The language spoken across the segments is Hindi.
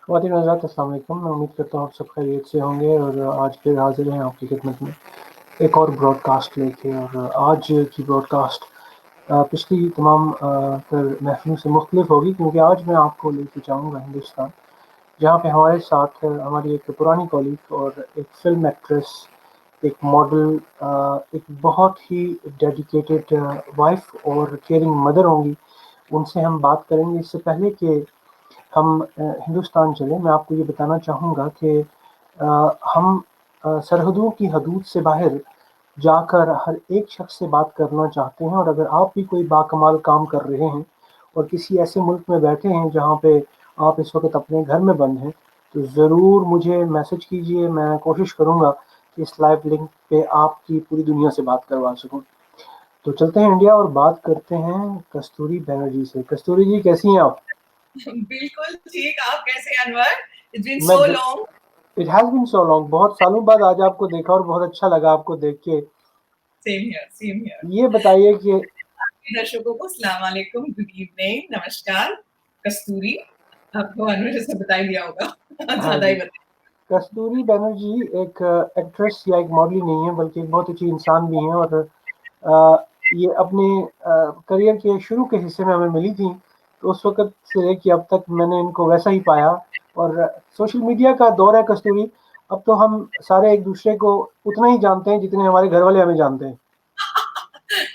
ख़वातीन हज़रात अस्सलाम वालेकुम। मैं उम्मीद करता हूँ आप सब खैरियत से होंगे और आज फिर हाज़िर हैं आपकी खिदमत में एक और ब्रॉडकास्ट लेके। और आज की ब्रॉडकास्ट पिछली तमाम तर महफ़िलों से मुख्तलिफ होगी, क्योंकि आज मैं आपको लेके जाऊँगा हिंदुस्तान, जहाँ पे हमारे साथ हमारी एक पुरानी कॉलीग और एक फ़िल्म एक्ट्रेस, एक मॉडल, एक बहुत ही डेडिकेटेड वाइफ़ और केयरिंग मदर होंगी। उनसे हम बात करेंगे। इससे पहले कि हम हिंदुस्तान चलें, मैं आपको ये बताना चाहूँगा कि हम सरहदों की हदूद से बाहर जाकर हर एक शख्स से बात करना चाहते हैं। और अगर आप भी कोई बाकमाल काम कर रहे हैं और किसी ऐसे मुल्क में बैठे हैं जहाँ पे आप इस वक़्त अपने घर में बंद हैं, तो ज़रूर मुझे मैसेज कीजिए। मैं कोशिश करूँगा कि इस लाइव लिंक पे आपकी पूरी दुनिया से बात करवा सकूँ। तो चलते हैं इंडिया और बात करते हैं कस्तूरी बनर्जी से। कस्तूरी जी, कैसी हैं आप? बिल्कुल ठीक। आप कैसे हैं अनवर? इट्स बीन मैं सो ब long. It has been so long. बहुत सालों बाद आज आपको देखा और बहुत अच्छा लगा आपको देख के। Same here, same here. ये बताइए कि आपके दर्शकों को अस्सलाम वालेकुम, गुड इवनिंग, नमस्कार। कस्तूरी, आपको अनवर जैसे बता ही दिया होगा। हाँ ज़्यादा जी, ही बता। कस्तूरी बनर्जी एक एक्ट्रेस या एक मॉडल ही नहीं है, बल्कि एक बहुत अच्छी इंसान भी हैं। और ये अपने करियर के शुरू के हिस्से में हमें मिली थी, तो उस वक़्त से लेके अब तक मैंने इनको वैसा ही पाया। और सोशल मीडिया का दौर है कस्तूरी, अब तो हम सारे एक-दूसरे को उतना ही जानते हैं जितने हमारे घरवाले हमें जानते हैं।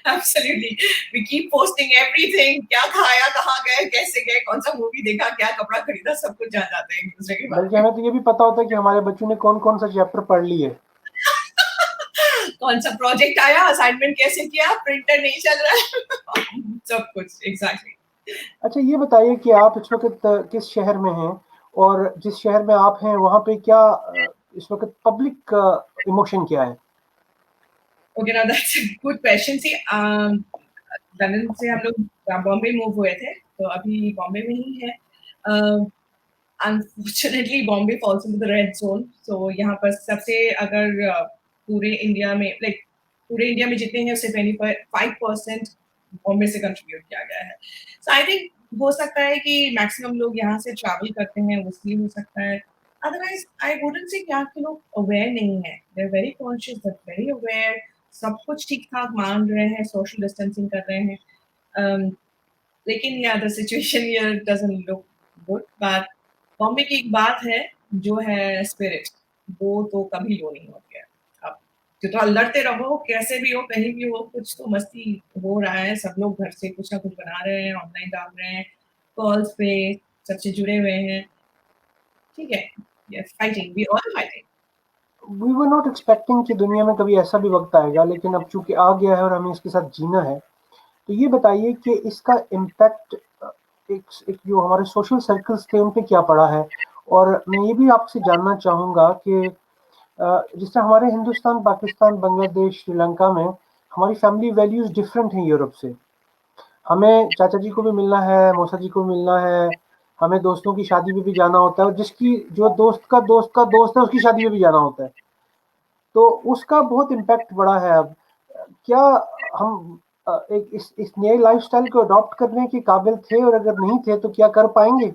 Absolutely. We keep posting everything, क्या खाया, कहाँ गए, कैसे गए, कौन-सा मूवी देखा, क्या कपड़ा खरीदा, सब कुछ जान जाते हैं एक-दूसरे के बारे बल्कि में। हमें तो ये भी पता होता है कि हमारे बच्चों ने कौन-कौन सा चैप्टर पढ़ लिए। कौन-सा प्रोजेक्ट आया, असाइनमेंट कैसे किया, प्रिंटर नहीं चल रहा है। सब कुछ, एग्ज़ैक्टली। अच्छा, ये बताइए कि आप इस वक़्त किस शहर में हैं? और जिस शहर में आप हैं वहाँ पे क्या इस वक़्त पब्लिक इमोशन क्या है? Okay, now that's a good question. See London से हम लोग बॉम्बे मूव हुए थे, तो अभी बॉम्बे में ही है। Unfortunately Bombay falls into the red zone. So यहाँ पर सबसे अगर पूरे इंडिया में लाइक पूरे इंडिया में जितने हैं उससे 25% बॉम्बे से कंट्रीब्यूट किया गया है। सो आई थिंक हो सकता है कि मैक्सिमम लोग यहाँ से ट्रैवल करते हैं, वो इसलिए हो सकता है। अदरवाइज़ आई वुडन्ट से कि यहाँ के लोग अवेयर नहीं हैं। They are very conscious, they are very aware, सब कुछ ठीक-ठाक मान रहे हैं, सोशल डिस्टेंसिंग कर रहे हैं। अम, लेकिन या the situation here doesn't look good. But Bombay की एक बात है, जो है स्पिरिट, वो तो कभी लो नहीं होती है। अब तो लड़ते रहो, कैसे भी हो, कहीं भी हो, कुछ तो मस्ती हो रहा है, सब लोग घर से कुछ ना कुछ बना रहे हैं, ऑनलाइन डाल रहे हैं, कॉल्स पे सबसे जुड़े हुए हैं। ठीक है, yes, fighting, we all fighting. We were not expecting कि दुनिया में कभी ऐसा भी वक़्त आएगा, लेकिन अब चूँकि आ गया है और हमें इसके साथ जीना है। तो ये बताइए कि इसका इम्पैक्ट एक जो हमारे सोशल सर्कल्स थे उन पे क्या पड़ा है? और मैं ये भी आपसे जानना चाहूँगा कि जिस तरह हमारे हिंदुस्तान, पाकिस्तान, बांग्लादेश, श्रीलंका में हमारी फैमिली वैल्यूज़ डिफरेंट हैं यूरोप से। हमें चाचा जी को भी मिलना है, मौसा जी को भी मिलना है, हमें दोस्तों की शादी में भी जाना होता है और जिसकी जो दोस्त का दोस्त है उसकी शादी में भी जाना होता है। तो उसका बहुत इम्पैक्ट पड़ा है अब। क्या हम एक इस नए लाइफ़स्टाइल को अडॉप्ट करने के काबिल थे, और अगर नहीं थे तो क्या कर पाएँगे?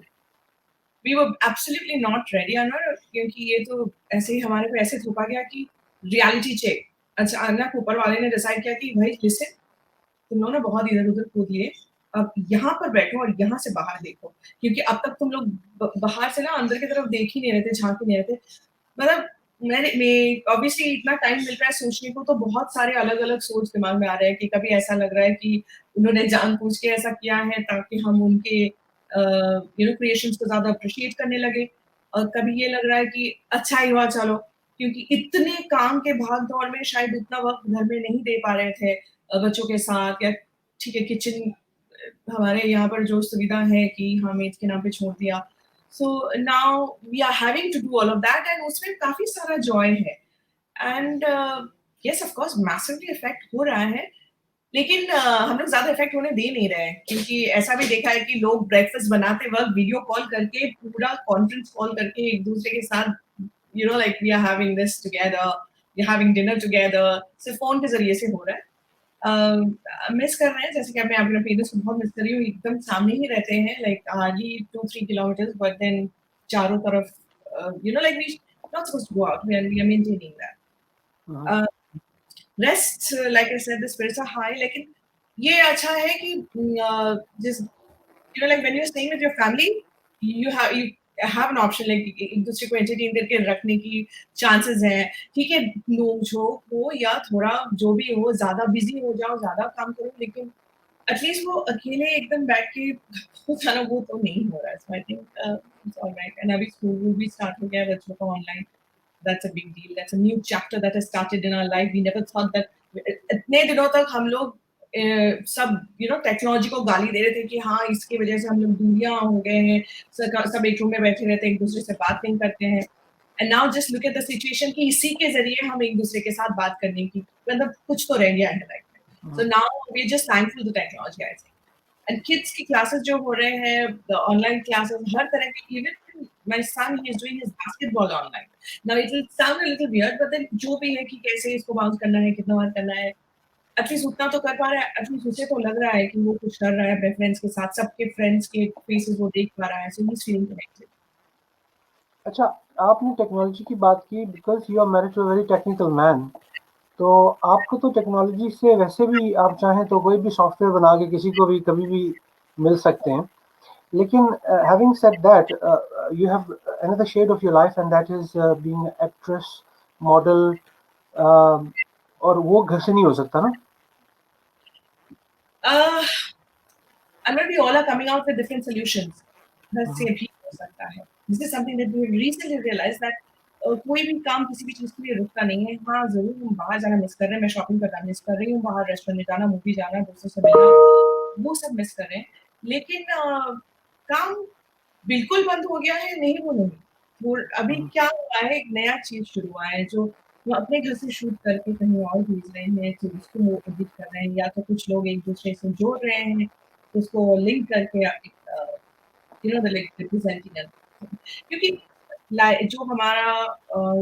We were absolutely not ready Anwar, क्योंकि ये तो ऐसे ही हमारे पे ऐसे थोपा गया कि रियलिटी चेक। अचानक ऊपर वाले ने डिसाइड किया कि भाई लिसन, तुम लोग ना बहुत इधर-उधर कूद लिए, अब यहाँ पर बैठो और यहाँ से बाहर देखो। क्योंकि अब तक तुम लोग बाहर से ना अंदर की तरफ देख ही नहीं रहे थे, झाँक ही नहीं रहे थे। मतलब मैं ऑब्वियसली इतना टाइम मिल रहा है सोचने को, तो बहुत सारे अलग-अलग सोच दिमाग में आ रहे हैं कि कभी ऐसा लग रहा है कि उन्होंने जानबूझ के ऐसा किया है ताकि हम उनके क्रिएशंस को ज़्यादा अप्रिशिएट करने लगे। और कभी ये लग रहा है कि अच्छा ही हुआ चलो, क्योंकि इतने काम के भाग-दौड़ में शायद उतना वक़्त घर में नहीं दे पा रहे थे बच्चों के साथ, या ठीक है किचन हमारे यहाँ पर जो सुविधा है कि हाँ, मेड के नाम पे छोड़ दिया। So now we are having to do all of that, and उसमें काफ़ी सारा जॉय है। And yes, of course massively effect हो रहा है, लेकिन हम लोग ज़्यादा इफ़ेक्ट होने दे नहीं रहे हैं, क्योंकि ऐसा भी देखा है कि लोग ब्रेकफ़ास्ट बनाते वक़्त वीडियो कॉल करके, पूरा कॉन्फ्रेंस कॉल करके एक-दूसरे के साथ like we are having this together, we are having dinner together, सिर्फ़ फ़ोन के ज़रिए से हो रहा है। मिस कर रहे हैं, जैसे कि मैं अपने पेरेंट्स को बहुत मिस कर रही हूँ, एकदम सामने ही रहते हैं, like hardly 2-3 kilometres, but then चारों तरफ like we not supposed to go out, we are maintaining that. Mhm. Rest, like I said, the spirits are high, लेकिन ये अच्छा है कि जिस like when you're staying with your family, you have an option, like एक दूसरे को entertain करके रखने की chances हैं, ठीक है, नोक-झोंक हो या थोड़ा जो भी हो, ज़्यादा busy हो जाओ, ज़्यादा काम करो, लेकिन एटलीस्ट वो अकेले एकदम बैठ के हो जाना, वो तो नहीं हो रहा है। So I think it's alright. And अभी स्कूल भी स्टार्ट हो गया है बच्चों का online. That's a big deal, that's a new chapter that has started in our life. We never thought that इतने दिनों तक हम लोग सब टेक्नोलॉजी को गाली दे रहे थे कि हाँ, इसकी वजह से हम लोग दूरियां हो गए हैं, सब एक रूम में बैठे रहते हैं, एक दूसरे से बात नहीं करते हैं। And now just look at the situation कि इसी के जरिए हम एक दूसरे के साथ बात करने की, मतलब कुछ तो रह गया है लाइफ में। So Mhm. now we're just thankful to technology, I think. And kids की classes जो हो रहे हैं, the online classes, हर तरह की, even my son, he is doing his basketball online. Now it will sound a little weird, but then जो भी है कि कैसे इसको bounce करना है, कितना बार करना है, एटलीस्ट उतना तो कर पा रहा है, एटलीस्ट उसे तो लग रहा है कि वो कुछ कर रहा है अपने फ्रेंड्स के साथ, सबके फ्रेंड्स के फेसेस वो देख पा रहा है, so he's feeling connected. अच्छा, आपने टेक्नोलॉजी की बात की, because you are married to a very technical man, तो आपको तो टेक्नोलॉजी से वैसे भी आप चाहें तो कोई भी सॉफ्टवेयर बना के किसी को भी कभी भी मिल सकते हैं। लेकिन having said that, you have another shade of your life and that is being actress, model, और वो घर से नहीं हो सकता ना। Uh, and maybe all are coming out with different solutions. बस हम्म, ये भी हो सकता है। This is something that we recently realized that कोई भी काम किसी भी चीज़ के लिए रुकता नहीं है। हाँ, ज़रूर हम बाहर जाना मिस कर रहे हैं, मैं शॉपिंग करना मिस कर रही हूँ, बाहर रेस्टोरेंट में जाना, मूवी जाना, दोस्तों से मिलना, वो सब मिस कर रहे हैं। लेकिन काम बिल्कुल बंद हो गया है, नहीं बोलूँगी। वो अभी हम्म, क्या हुआ है, एक नया चीज़ शुरू हुआ है जो वो अपने घर से शूट करके कहीं और भेज रहे हैं, फिर उसको वो एडिट कर रहे हैं, या तो कुछ लोग एक-दूसरे से जोड़ रहे हैं, उसको लिंक करके लाइक रिप्रेजेंटिंग एंड क्योंकि जो हमारा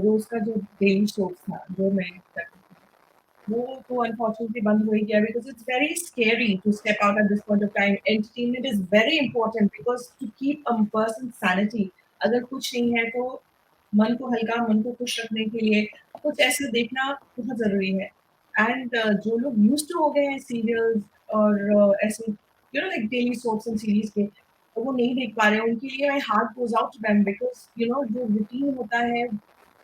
रोज़ का जो डेली सोप्स था, जो मैं करती थी, वो तो अनफॉर्चुनेटली बंद हो ही गया because it's very scary to step out at this point of time. Entertainment is very important because to keep a person's sanity, अगर कुछ नहीं है तो मन को हल्का, मन को खुश रखने के लिए कुछ ऐसा देखना बहुत ज़रूरी है। एंड जो लोग यूज्ड टू हो गए हैं सीरियल्स और ऐसे like daily soaps and series के, तो वो नहीं देख पा रहे हैं, उनके लिए my heart goes out to them because जो रूटीन होता है,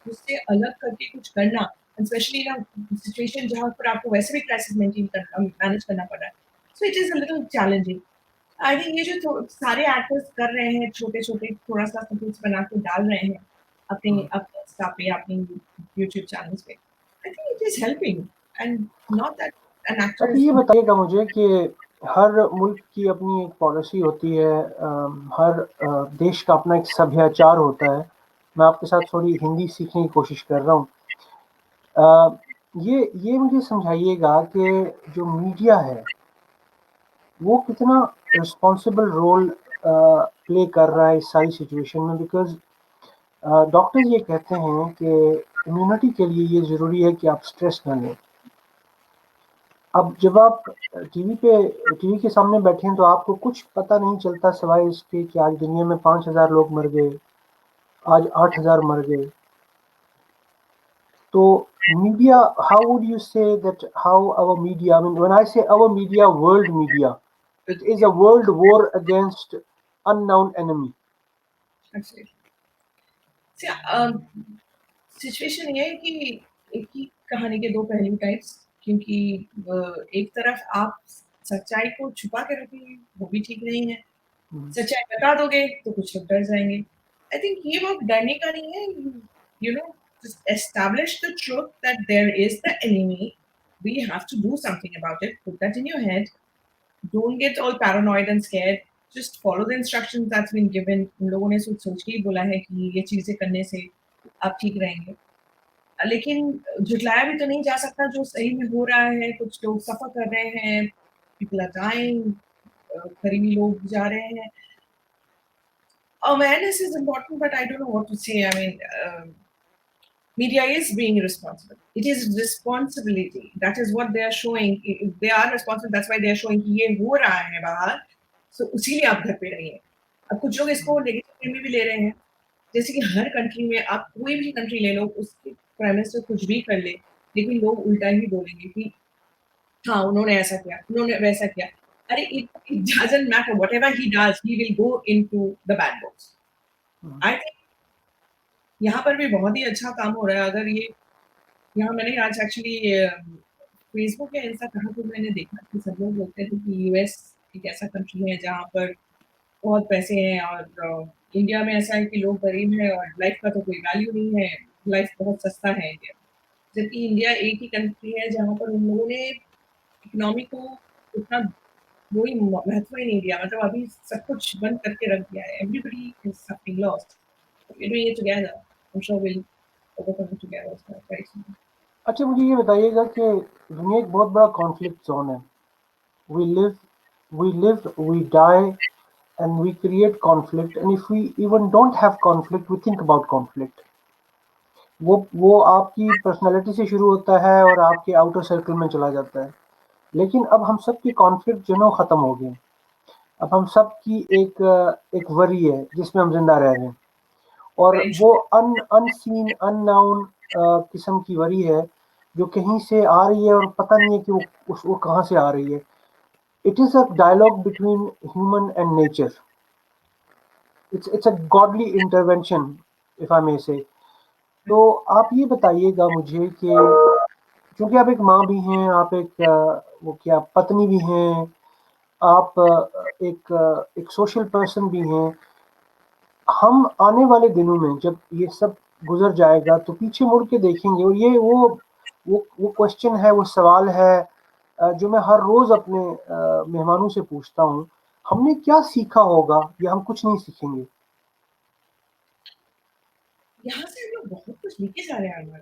उससे अलग करके कुछ करना, and specially in a situation जहाँ पर आपको वैसे भी क्राइसिस मेंटेन करना मैनेज करना पड़ रहा है। So it is a little challenging. I think ये जो सारे एक्टर्स कर रहे हैं, छोटे-छोटे थोड़ा-सा कुछ बना के डाल रहे हैं, अपने हम्म। अपने इंस्टा पे, अपने यूट्यूब चैनल्स पे। I think it is helping and not that an actor अच्छा, इज़ ये बताइएगा मुझे कि हर मुल्क की अपनी एक पॉलिसी होती है, हर देश का अपना एक सभ्याचार होता है। मैं आपके साथ थोड़ी हिंदी सीखने की कोशिश कर रहा हूँ। अ, ये मुझे समझाइएगा कि जो मीडिया है, वो कितना रिस्पॉन्सिबल रोल प्ले कर रहा है इस सारी सिचुएशन में, बिकॉज़ डॉक्टर्स ये कहते हैं कि इम्यूनिटी के लिए ये ज़रूरी है कि आप स्ट्रेस ना लें। अब जब आप टीवी के सामने बैठे हैं तो आपको कुछ पता नहीं चलता सिवाय इसके कि आज दुनिया में 5,000 लोग मर गए, आज 8,000 मर गए। तो media, how would you say that, how our media, I mean when I say our media, world media, it is a world war against unknown enemy. Actually situation ये है कि एक ही कहानी के दो पहलू टाइप्स, क्योंकि एक तरफ आप सच्चाई को छुपा के रखेंगे, वो भी ठीक नहीं है। सच्चाई बता दोगे तो कुछ लोग डर जाएँगे। आई थिंक ये वक़्त डरने का नहीं है, you know just establish the truth that there is the enemy, we have to do something about it, put that in your head, don't get all paranoid and scared, just follow the instructions that's been given. उन लोगों ने सोच के ही बोला है कि ये चीज़ें करने से आप ठीक रहेंगे। लेकिन झुठलाया भी तो नहीं जा सकता जो सही में हो रहा है, कुछ लोग सफ़र कर रहे हैं, पीपल आर डाइंग, करीबी लोग जा रहे हैं। Awareness is important, but I don't know what to say. I mean, media is being responsible. It is responsibility. That is what they are showing. If they are responsible, that's why they are showing कि ये हो रहा है बाहर, so उसीलिए आप घर पे रहिए। अब कुछ लोग इसको नेगेटिव वे में भी ले रहे हैं, जैसे कि हर कंट्री में आप कोई भी कंट्री ले लो, उसके प्राइम मिनिस्टर कुछ भी कर ले, लेकिन लोग उल्टा ही बोलेंगे कि हाँ, उन्होंने ऐसा किया, उन्होंने वैसा किया। अरे it doesn't matter whatever he does, he will go into the bad books. Hmm, I think यहाँ पर भी बहुत ही अच्छा काम हो रहा है। अगर ये यहाँ मैंने आज एक्चुअली फेसबुक या इंस्टा कहाँ पे मैंने देखा कि सब लोग बोलते थे कि यूएस एक ऐसा कंट्री है जहाँ पर बहुत पैसे हैं और इंडिया में ऐसा है कि लोग गरीब हैं और लाइफ का तो कोई वैल्यू नहीं है, लाइफ बहुत सस्ता है इंडिया में। जबकि इंडिया एक ही कंट्री है जहाँ पर उन लोगों ने इकोनॉमी को उतना वही महत्व ही नहीं दिया, मतलब अभी सब कुछ बंद करके रख दिया है। Everybody is suffering loss, we doing it together, I am sure will overcome it together very soon. अच्छा मुझे ये बताइएगा कि दुनिया एक बहुत बड़ा कॉन्फ्लिक्ट ज़ोन है। We live we die, and we create conflict, and if we even don't have conflict, we think about conflict. वो आपकी पर्सनैलिटी से शुरू होता है और आपके आउटर सर्कल में चला जाता है। लेकिन अब हम सबकी कॉन्फ्लिक्ट जो है ना वो ख़त्म हो गई। अब हम सबकी एक वरी है जिसमें हम ज़िंदा रह रहे हैं, और वेरी वो अनसीन अननोन किस्म की वरी है जो कहीं से आ रही है और पता नहीं है कि वो कहाँ से आ रही है। It is a dialogue between human and nature. It's a godly intervention, if I may say. तो आप ये बताइएगा मुझे कि क्योंकि आप एक माँ भी हैं, आप एक वो क्या पत्नी भी हैं, आप एक सोशल पर्सन भी हैं। हम आने वाले दिनों में जब ये सब गुजर जाएगा तो पीछे मुड़ के देखेंगे, और ये वो क्वेश्चन है, वो सवाल है जो मैं हर रोज अपने मेहमानों से पूछता हूँ। हमने क्या सीखा होगा या हम कुछ नहीं सीखेंगे? यहाँ से हम लोग बहुत कुछ लेके जा रहे हैं अनवर।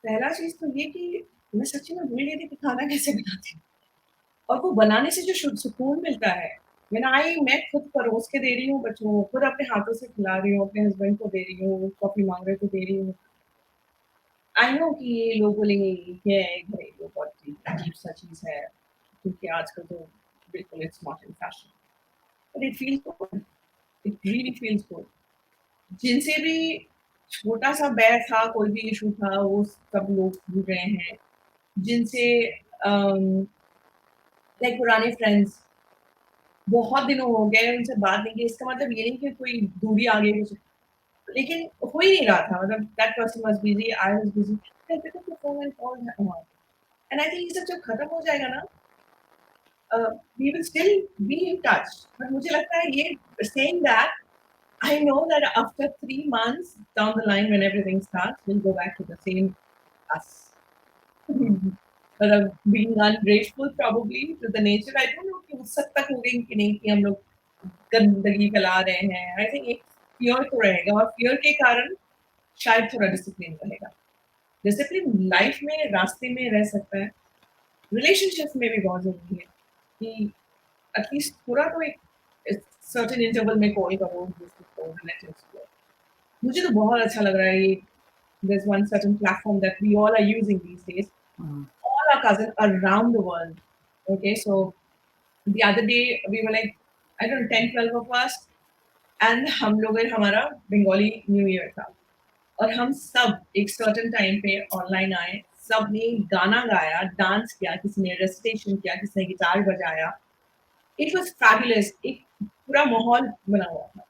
पहला चीज़ तो ये कि मैं सच्ची में भूल गई थी कि खाना कैसे बनाती हूँ और वो बनाने से जो सुकून मिलता है, मैं खुद परोस के दे रही हूँ बच्चों को, खुद अपने हाथों से खिला रही हूँ, अपने हस्बैंड को दे रही हूँ, कॉफ़ी माँग रहे तो दे रही हूँ। आई नो कि ये लोग बोलेंगे ये क्या है घरेलू बहुत ही अजीब-सा चीज़ है, क्योंकि आजकल तो बिल्कुल it's not in fashion. But it feels good, it really feels good. जिनसे भी छोटा-सा बैर था, कोई भी इश्यू था, वो सब लोग भूल गए हैं। जिनसे अम, लाइक पुराने फ्रेंड्स बहुत दिनों हो गए उनसे बात नहीं की, इसका मतलब ये नहीं कि कोई दूरी आ गई कुछ, लेकिन हो ही नहीं रहा था, मतलब that person was busy, I was busy, I pick up the phone and called her and I think ये सब जब खत्म हो जाएगा ना, we will still be in touch, but मुझे लगता है ये saying that I know that after 3 months down the line when everything starts, we'll go back to the same us. हम्म, मतलब being ungrateful probably to the nature. I don't know कि उस हद तक हो गई कि नहीं कि हम लोग गंदगी फैला रहे हैं। I think एक फ़ियर तो रहेगा और फ़ियर के कारण शायद थोड़ा डिसिप्लिन रहेगा। डिसिप्लिन लाइफ में रास्ते में रह सकता है, रिलेशनशिप में भी बहुत ज़रूरी है कि एटलीस्ट थोड़ा तो एक सर्टेन इंटरवल में कॉल करो दोस्तों को, रिलेटिव्स को। मुझे तो बहुत अच्छा लग रहा है ये there's one certain platform that we all are using these days. Hmm, All our cousins around the world. Okay, so the other day we were like, I don't know, 10, 12 of us, and हम लोग हमारा बंगाली न्यू ईयर था और हम सब एक सर्टेन टाइम पे ऑनलाइन आए, सबने गाना गाया, डांस किया, किसी ने रेसिटेशन किया, किसी ने गिटार बजाया। इट वाज फैबुलस, एक पूरा माहौल बना हुआ था।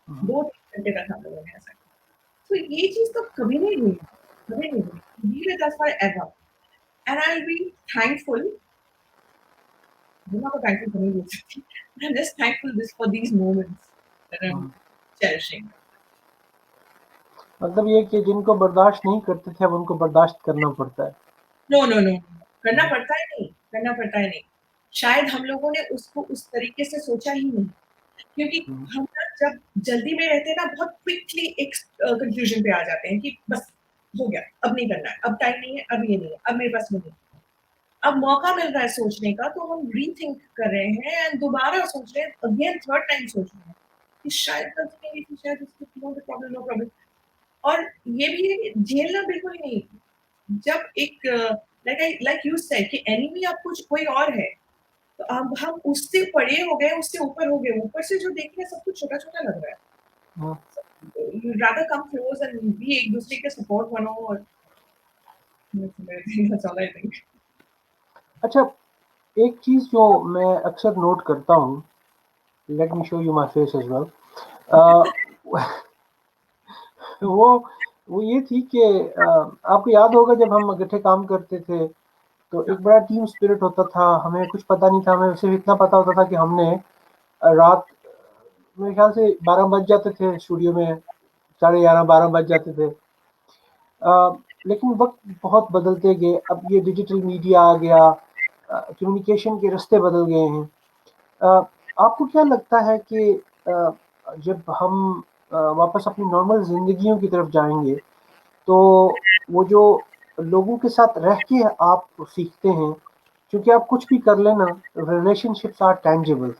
हम्म। 2-3 घंटे तक हम लोगों ने ऐसा किया। तो ये चीज़ तो कभी नहीं हुई, कभी नहीं हुई। Be with us forever. And I'll be thankful, दुनिया को thankful तो नहीं बोल सकती, but I'm just thankful this for these moments that I'm hmm. cherishing. मतलब ये कि जिनको बर्दाश्त नहीं करते थे अब उनको बर्दाश्त करना पड़ता है। नो, नो, नो, करना हम्म, पड़ता है नहीं, करना पड़ता है नहीं। शायद हम लोगों ने उसको उस तरीके से सोचा ही नहीं, क्योंकि हम्म, हम ना जब जल्दी में रहते हैं ना बहुत क्विकली एक कंक्लूजन पे आ जाते हैं कि बस हो गया, अब नहीं करना है, अब टाइम नहीं है, अब ये नहीं है, अब मेरे पास नहीं है। अब मौका मिल रहा है सोचने का तो हम रीथिंक कर रहे हैं एंड दोबारा सोच रहे हैं, अगेन थर्ड टाइम सोच रहे हैं कि शायद गलती नहीं थी, शायद इसको नो प्रॉब्लम, नो प्रॉब्लम। और ये भी है कि झेलना बिल्कुल ही नहीं। जब एक लाइक यू सेड कि एनिमी आप कुछ कोई और है, तो अब हम उससे परे हो गए, उससे ऊपर हो गए, ऊपर से जो देख रहे हैं सब कुछ छोटा-छोटा लग रहा है। हम्म। you'd rather come close and be एक दूसरे के support बनो और that's all I think. अच्छा, एक चीज़ जो मैं अक्सर नोट करता हूँ, let me show you my face as well. वो वो ये थी कि आपको याद होगा जब हम इकट्ठे काम करते थे, तो एक बड़ा टीम स्पिरिट होता था, हमें कुछ पता नहीं था, हमें सिर्फ इतना पता होता था कि हमने रात मेरे ख्याल से 12 बज जाते थे स्टूडियो में, 11:30-12 बज जाते थे। लेकिन वक़्त बहुत बदलते गए, अब ये डिजिटल मीडिया आ गया, कम्युनिकेशन के रास्ते बदल गए हैं। अ, आपको क्या लगता है कि जब हम वापस अपनी नॉर्मल ज़िंदगियों की तरफ जाएँगे, तो वो जो लोगों के साथ रह के आप सीखते हैं, क्योंकि आप कुछ भी कर लें ना, रिलेशनशिप्स आर टैंजिबल,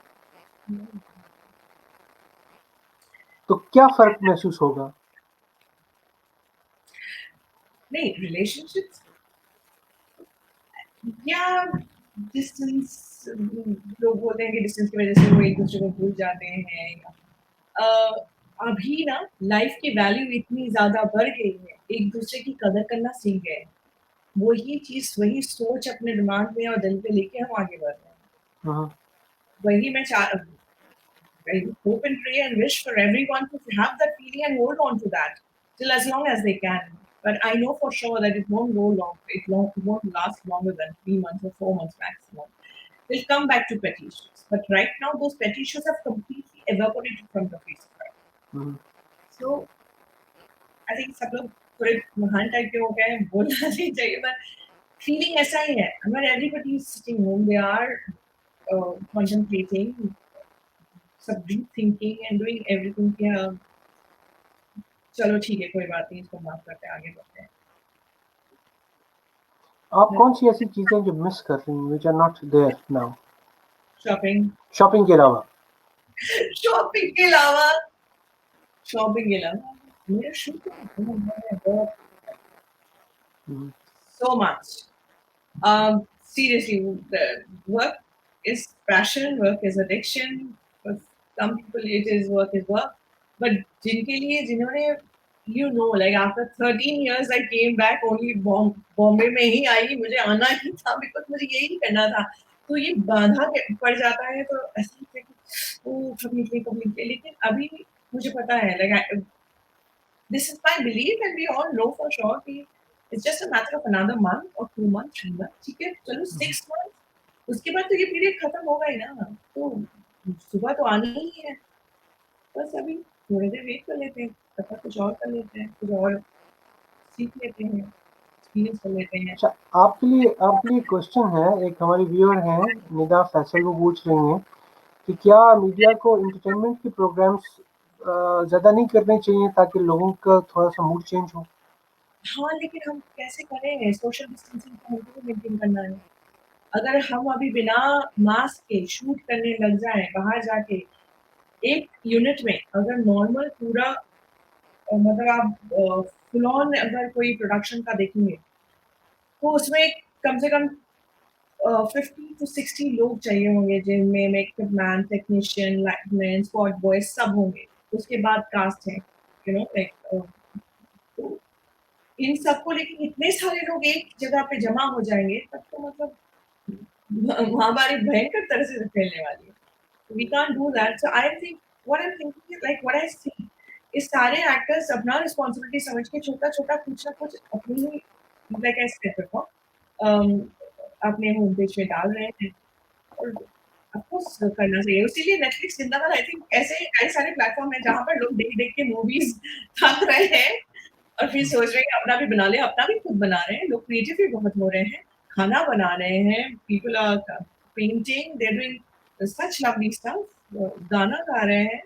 तो क्या फ़र्क महसूस होगा? नहीं, relationships या डिस्टेंस, लोग बोलते हैं कि डिस्टेंस की वजह से वो एक दूसरे को भूल जाते हैं या अभी ना लाइफ की वैल्यू इतनी ज़्यादा बढ़ गई है, एक दूसरे की कदर करना सीख गए हैं। वही चीज़, वही सोच अपने दिमाग में और दिल पे लेके हम आगे बढ़ रहे हैं। हुँ, हुँ। वही मैं I hope and pray and wish for everyone to have that feeling and hold on to that till as long as they can. But I know for sure that it won't go long. It won't last longer than 3 months or 4 months maximum. They'll come back to petty issues. But right now, those petty issues have completely evaporated from the face of earth. Hmm, So I think सब लोग थोड़े महान टाइप के हो गए हैं, बोलना नहीं चाहिए, but feeling ऐसा ही है. Not everybody is sitting home. They are contemplating, सब deep thinking and doing everything कि चलो ठीक है, कोई बात नहीं, इसको माफ करते हैं, आगे बढ़ते हैं। आप कौन-सी ऐसी चीज़ें जो मिस कर रही हैं, which are not there now? Shopping shopping के अलावा? शॉपिंग के अलावा शॉपिंग के अलावा मेरा शूट है बहुत हुँ, so much. Seriously, the work is passion, work is addiction. For some people, it is work. But जिनके लिए जिन्होंने like after 13 years I came back only Bombay में ही आई, मुझे आना ही था बिकॉज़ मुझे यही करना था। तो ये बाधा के पड़ जाता है तो ऐसा लगता है कि ओह! कब निकले लेकिन अभी मुझे पता है like this is my belief and we all know for sure कि it's just a matter of another month or 2 months, 3 months, ठीक है? चलो हुँ। 6 months उसके बाद तो ये पीरियड खत्म होगा ही ना। तो सुबह तो आनी ही है। बस अभी थोड़ी देर वेट कर लेते हैं, तब तक कुछ और कर लेते हैं, कुछ और सीख लेते हैं, एक्सपीरियंस कर लेते हैं। अच्छा, आपके लिए क्वेश्चन है, एक हमारी व्यूअर हैं, निदा फैसल, वो पूछ रही हैं कि क्या मीडिया को एंटरटेनमेंट के प्रोग्राम्स ज़्यादा नहीं करने चाहिए ताकि लोगों का थोड़ा-सा मूड चेंज हो? हाँ, लेकिन हम कैसे करें? सोशल डिस्टेंसिंग तो हमको भी मेंटेन करना है। अगर हम अभी बिना मास्क के शूट करने लग जाएँ बाहर जाके, एक यूनिट में अगर नॉर्मल पूरा मतलब आप फुल ऑन अगर कोई प्रोडक्शन का देखेंगे, तो उसमें कम से कम 50 टू 60 लोग चाहिए होंगे जिनमें makeup man, technician, lightman, spot boy सब होंगे। उसके बाद कास्ट है, लाइक तो इन सबको लेके इतने सारे लोग एक जगह पे जमा हो जाएँगे तब तो मतलब महामारी भयंकर तरह से फैलने वाली है। We can't do that. So I think what I'm thinking is like what I see is सारे एक्टर्स अपना रिस्पॉन्सिबिलिटी समझ के छोटा-छोटा कुछ ना कुछ अपनी ही लाइक आई सेड बिफोर अपने होम पेज पे डाल रहे हैं और ऑफ कोर्स करना चाहिए। इसीलिए नेटफ्लिक्स जिंदाबाद आई थिंक ऐसे कई सारे प्लेटफ़ॉर्म हैं जहाँ पर लोग देख-देख के मूवीज़ थक रहे हैं और फिर हुँ, सोच रहे हैं कि अपना भी बना लें, अपना भी खुद बना रहे हैं। लोग क्रिएटिव भी बहुत हो रहे हैं, खाना बना रहे हैं, people are painting, they are doing such lovely stuff गाना गा रहे हैं।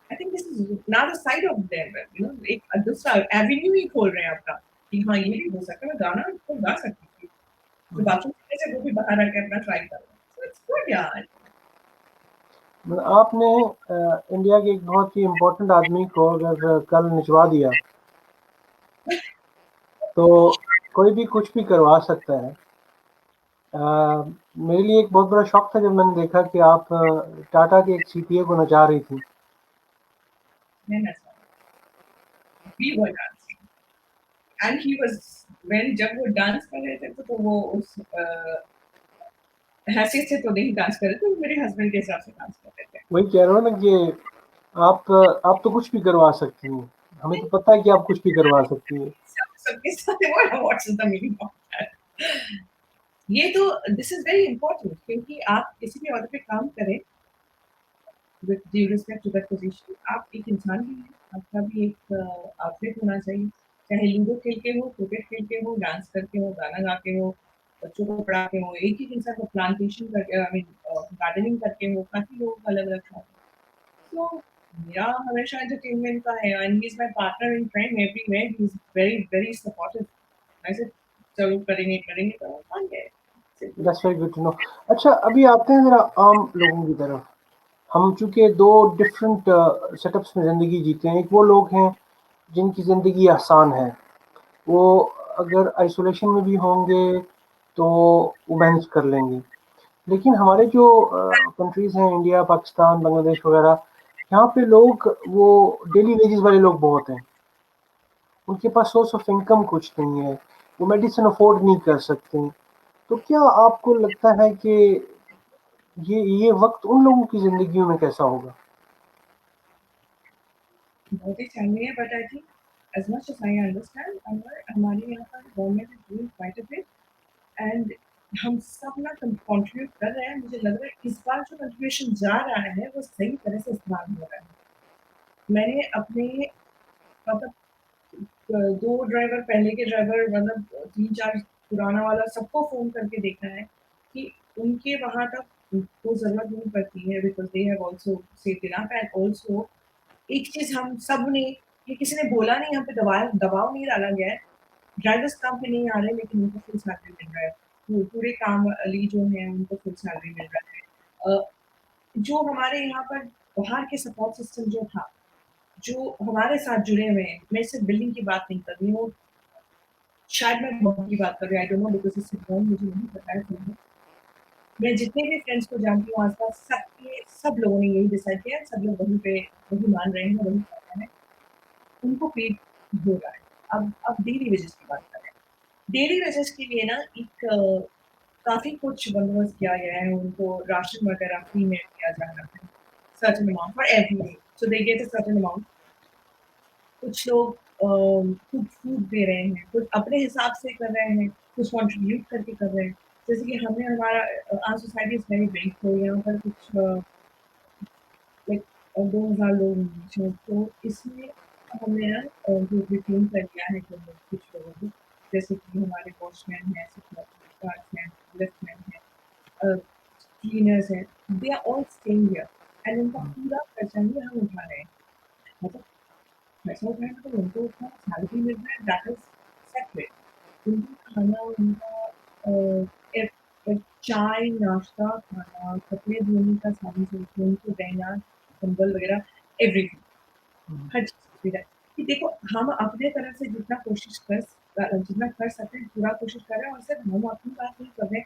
I think this is another side of them एक दूसरा एवेन्यू ही खोल रहे हैं अपना, कि हाँ, ये भी हो सकता है, मैं गाना तो गा सकती थी। जो हुँ। बाथरूम सिंगर है वो भी बाहर आके अपना ट्राई कर रहा है। सो इट्स गुड यार। मतलब आपने इंडिया के एक बहुत ही इम्पोर्टेंट आदमी को अगर कल निचवा दिया, तो कोई भी कुछ भी करवा सकता है। मेरे लिए एक बहुत बड़ा शॉक था जब मैंने देखा कि आप टाटा के एक सीपीए को नचा रही थी। मैं नच रहा था। We were dancing and he was when जब वो डांस कर रहे थे तो वो उस हैसियत से तो नहीं डांस कर रहे थे, वो मेरे हस्बैंड के हिसाब से डांस कर रहे थे। वही कह रहा हूँ ना कि आप तो कुछ भी करवा सकती हैं। हमें तो पता है कि आप कुछ भी करवा सकती हैं। सबके साथ what's the meaning of that? ये तो दिस इज़ वेरी इम्पोर्टेंट क्योंकि आप किसी भी ऑर्डर पे काम करें with due respect to that position, आप एक इंसान भी हैं, आपका भी एक आउटलेट होना चाहिए। चाहे लूडो खेल के हो, क्रिकेट खेल के हो, डांस करके हो, गाना गा के हो, बच्चों को पढ़ा के हो, एक ही इंसान को प्लांटेशन करके आई मीन गार्डनिंग करके हो, काफ़ी लोगों का अलग-अलग शौक है। सो मेरा हमेशा एंटरटेनमेंट का है and he is my partner in crime everywhere, he is very, very supportive. I said चलो करेंगे, करेंगे तो मान गए। Simple. That's very good to know. अच्छा, अभी आते हैं ज़रा आम लोगों की तरफ। हम चूँकि 2 डिफरेंट सेटअप्स में ज़िंदगी जीते हैं। एक वो लोग हैं जिनकी ज़िंदगी आसान है। वो अगर आइसोलेशन में भी होंगे तो वो मैनेज कर लेंगे। लेकिन हमारे जो कंट्रीज़ हैं, इंडिया, पाकिस्तान, बांग्लादेश वगैरह, यहाँ पे लोग वो डेली वेजेस वाले लोग बहुत हैं। उनके पास सोर्स ऑफ इनकम कुछ नहीं है, वो मेडिसिन अफोर्ड नहीं कर सकते। तो क्या आपको लगता है कि ये वक्त उन लोगों की जिंदगियों में कैसा होगा? बहुत ही चैलेंजिंग है but I think as much as I understand हमारे यहाँ पर government is doing quite a bit and हम सब ना कंट्रीब्यूट कर रहे हैं। मुझे लग रहा है इस बार जो कंट्रीब्यूशन जा रहा है वो सही तरह से इस्तेमाल हो रहा है। मैंने अपने मतलब 2 ड्राइवर पहले के ड्राइवर मतलब 3-4 पुराना वाला सबको फ़ोन करके देखा है कि उनके वहाँ तक उनको ज़रूरत नहीं पड़ती है because they have also saved enough and also एक चीज़ हम सब ने ये किसी ने बोला नहीं, यहाँ पे दबाव नहीं डाला गया है। ड्राइवर्स काम पे नहीं आ रहे लेकिन उनको फुल सैलरी मिल रहा है। पूरे काम वाली जो है उनको फुल सैलरी मिल रहा है। जो हमारे यहाँ पर बाहर के सपोर्ट सिस्टम जो था, जो हमारे साथ जुड़े हुए हैं, मैं सिर्फ बिल्डिंग की बात नहीं कर रही हूँ, शायद मैं गाँव की बात कर रही हूँ, आई डोंट नो बिकॉज़ इससे गाँव मुझे नहीं पता है फिलहाल। मैं जितने भी फ्रेंड्स को जानती हूँ आस-पास सब लोगों ने यही डिसाइड किया है, सब लोग वही मान रहे हैं, वही कर रहे हैं। उनको पेड हो रहा है। अब डेली वेजेस की बात करें। डेली वेजेस के लिए ना एक काफ़ी कुछ बंदोबस्त किया गया है, उनको राशन वगैरह फ्री में दिया जा रहा है, certain amount for every day, so they get a certain amount. कुछ लोग खुद फूड दे रहे हैं, कुछ अपने हिसाब से कर रहे हैं, कुछ कंट्रीब्यूट करके कर रहे हैं। जैसे कि हमने हमारा our society is very big तो यहाँ पर कुछ लाइक 2000 लोग हैं, तो इसमें हमने ना जो रिटेन कर लिया है कुछ लोगों को, जैसे कि हमारे वॉचमैन हैं, सिक्योरिटी गार्ड्स हैं, लिफ्टमैन हैं, क्लीनर्स हैं, they are all staying here and उनका पूरा खर्चा ही हम उठा रहे हैं। मतलब खर्चा उठाना तो उनको उतना सैलरी मिल रहा है दैट इज़ सेपरेट। उनका खाना, उनका ए चाय, नाश्ता, खाना, कपड़े धोने का साबुन से लेके उनको रहना, कंबल वगैरह एवरीथिंग, हर चीज़ सुविधा है। कि देखो हम अपने तरफ से जितना कर सकते हैं पूरा कोशिश कर रहे हैं और सिर्फ हम अपनी बात नहीं कर रहे हैं,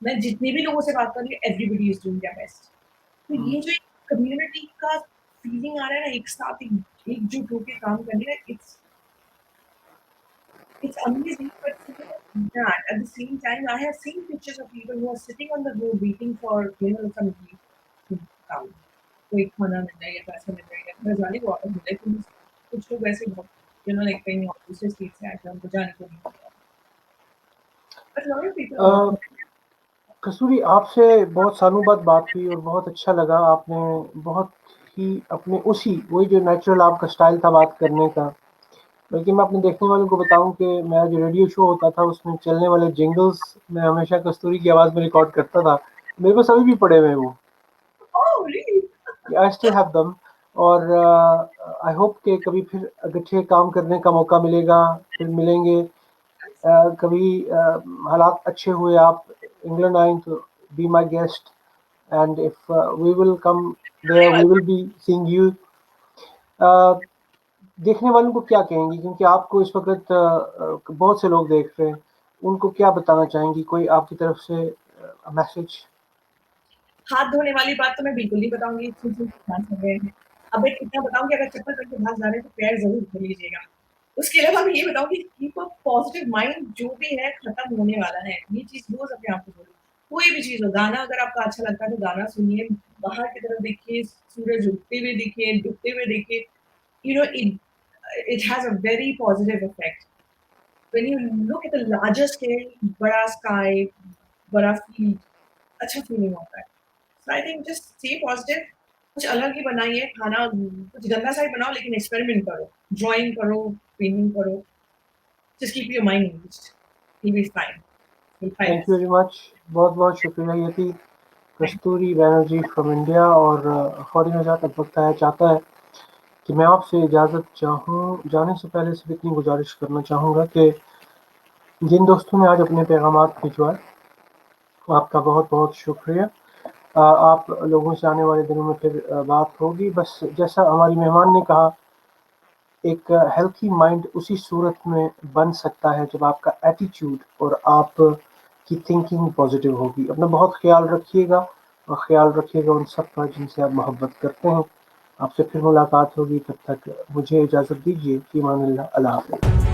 मैं जितने भी लोगों से बात कर रही हूँ everybody is doing their best. तो हुँ। ये जो एक कम्युनिटी का फीलिंग आ रहा है ना एक साथ एकजुट होके काम करने का it's amazing, but that at the same time, I have seen pictures of people who are sitting on the road waiting for some relief to come. कोई खाना मिल जाए या पैसा मिल जाए या घर जाने को वापस मिल जाए तो कुछ लोग वैसे बहुत लाइक कहीं और दूसरे स्टेट से आए थे उनको जाने को नहीं मिला। But a lot of people are अ, कसूरी, आपसे बहुत सालों बाद बात हुई और बहुत अच्छा लगा। आपने बहुत ही अपने उसी वही जो नेचुरल आपका स्टाइल था बात करने का, बल्कि मैं अपने देखने वालों को बताऊँ कि मेरा जो रेडियो शो होता था उसमें चलने वाले जिंगल्स मैं हमेशा कस्तूरी की आवाज़ में रिकॉर्ड करता था। मेरे पास अभी भी पड़े हुए हैं वो। oh really? I still have them. और आई होप कि कभी फिर अच्छे काम करने का मौका मिलेगा, फिर मिलेंगे। कभी हालात अच्छे हुए आप इंग्लैंड आएँ तो be my guest and if we will come there we will be seeing you. देखने वालों को क्या कहेंगी, क्योंकि आपको इस वक़्त बहुत से लोग देख रहे हैं, उनको क्या बताना चाहेंगी? कोई आपकी तरफ से मैसेज? हाथ धोने वाली बात तो मैं बिल्कुल नहीं बताऊँगी, ध्यान से रहे हैं। अब मैं इतना बताऊँ कि अगर चप्पल पहन के बाहर जा रहे हैं तो पैर ज़रूर धो लीजिएगा। उसके अलावा मैं ये बताऊँ कि कीप अ पॉज़िटिव माइंड जो भी है खत्म होने वाला है। ये चीज़ रोज़ अपने आप को बोलो। कोई भी चीज़ हो, गाना अगर आपको अच्छा लगता है तो गाना सुनिए, बाहर की तरफ देखिए, सूरज उगते हुए दिखे, डूबते हुए देखे, you know, it has a very positive effect. When you look at the larger scale, बड़ा स्काई, बड़ा फील्ड, अच्छा फीलिंग होता है। So I think just stay positive, कुछ अलग ही बनाइए, खाना कुछ गंदा सा ही बनाओ लेकिन एक्सपेरिमेंट करो, ड्राइंग करो, पेंटिंग करो, just keep your mind engaged, you will be fine, you will find thank you this. Very much. बहुत-बहुत शुक्रिया। ये थी कस्तूरी बैनर्जी फ्रॉम इंडिया और फ़ौरी में जहाँ तक वक़्त आया चाहता है कि मैं आपसे इजाज़त चाहूँ। जाने से पहले सिर्फ़ इतनी गुज़ारिश करना चाहूँगा कि जिन दोस्तों ने आज अपने पैगामात भिजवाए, आपका बहुत-बहुत शुक्रिया। आप लोगों से आने वाले दिनों में फिर बात होगी। बस जैसा हमारी मेहमान ने कहा, एक हेल्थी माइंड उसी सूरत में बन सकता है जब आपका एटीट्यूड और आप की थिंकिंग पॉजिटिव होगी। अपना बहुत ख्याल रखिएगा और ख्याल रखिएगा उन सब का जिनसे आप मोहब्बत करते हैं। आपसे फिर मुलाकात होगी, तब तक मुझे इजाज़त दीजिए। फ़ी अमानिल्लाह। अल्लाह हाफ़िज़।